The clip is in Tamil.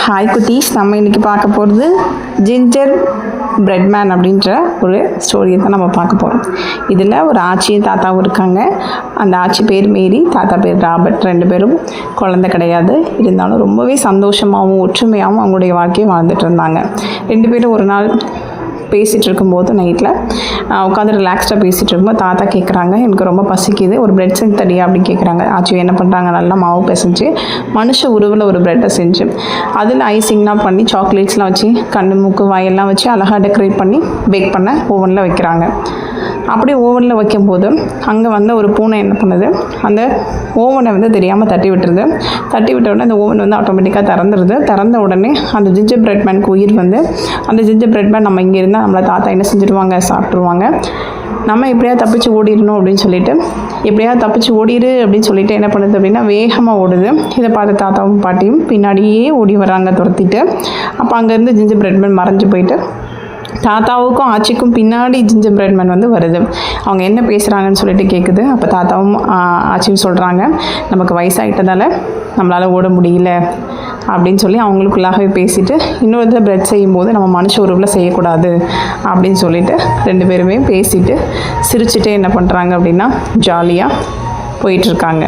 ஹாய் குட்டீஸ், நம்ம இன்றைக்கி பார்க்க போகிறது ஜிஞ்சர் பிரெட் மேன் அப்படின்ற ஒரு ஸ்டோரியை தான் நம்ம பார்க்க போகிறோம். இதில் ஒரு ஆச்சியும் தாத்தாவும் இருக்காங்க. அந்த ஆச்சி பேர் மேரி, தாத்தா பேர் ராபர்ட். 2 பேரும் குழந்தை கிடையாது. இருந்தாலும் ரொம்பவே சந்தோஷமாகவும் ஒற்றுமையாகவும் அவங்களுடைய வாழ்க்கையை வாழ்ந்துட்டு இருந்தாங்க. 2 பேரும் ஒரு நாள் பேசிகிட்டு இருக்கும்போது நைட்டில் உட்காந்து ரிலாக்ஸ்டாக பேசிகிட்டு இருக்கும்போது தாத்தா கேட்குறாங்க, எனக்கு ரொம்ப பசிக்குது, ஒரு பிரெட் செஞ்சு தரியா அப்படின்னு கேட்குறாங்க. ஆச்சி என்ன பண்ணுறாங்க, நல்லா மாவு பிசைஞ்சு மனுஷ உருவில் ஒரு பிரெட்டை செஞ்சு அதில் ஐசிங்லாம் பண்ணி சாக்லேட்ஸ்லாம் வச்சு கண்ணு மூக்கு வாயெல்லாம் வச்சு அழகாக டெக்கரேட் பண்ணி பேக் பண்ண ஓவனில் வைக்கிறாங்க. அப்படி ஓவனில் வைக்கும்போது அங்கே வந்த ஒரு பூனை என்ன பண்ணுது, அந்த ஓவனை வந்து தெரியாமல் தட்டி விட்டுருது. தட்டி விட்ட உடனே அந்த ஓவன் வந்து ஆட்டோமேட்டிக்காக திறந்துருது. திறந்த உடனே அந்த ஜிஞ்சர் பிரெட் மேனுக்கு உயிர் வந்து, அந்த ஜிஞ்சர் பிரெட் மேன் நம்ம இங்கே இருந்தால் நம்மளை தாத்தா என்ன செஞ்சுடுவாங்க, சாப்பிட்ருவாங்க. நம்ம எப்படியாவது தப்பிச்சு ஓடிடணும் அப்படின்னு சொல்லிட்டு, எப்படியாவது தப்பிச்சு ஓடிடு அப்படின்னு சொல்லிட்டு என்ன பண்ணுது அப்படின்னா வேகமாக ஓடுது. இதை பார்த்து தாத்தாவும் பாட்டியும் பின்னாடியே ஓடி வராங்க துரத்திட்டு. அப்போ அங்கேருந்து ஜிஞ்சர் பிரெட் மேன் மறைஞ்சு போயிட்டு தாத்தாவுக்கும் ஆச்சிக்கும் பின்னாடி ஜிஞ்சர் பிரெட் மேன் வந்து வருது. அவங்க என்ன பேசுகிறாங்கன்னு சொல்லிட்டு கேட்குது. அப்போ தாத்தாவும் ஆச்சியும் சொல்கிறாங்க, நமக்கு வயசாகிட்டதால் நம்மளால் ஓட முடியல அப்படின்னு சொல்லி அவங்களுக்குள்ளாகவே பேசிவிட்டு, இன்னொரு பிரெட் செய்யும்போது நம்ம மனுஷ உருவில் செய்யக்கூடாது அப்படின்னு சொல்லிட்டு 2 பேருமே பேசிவிட்டு சிரிச்சுட்டு என்ன பண்ணுறாங்க அப்படின்னா ஜாலியாக போயிட்டுருக்காங்க.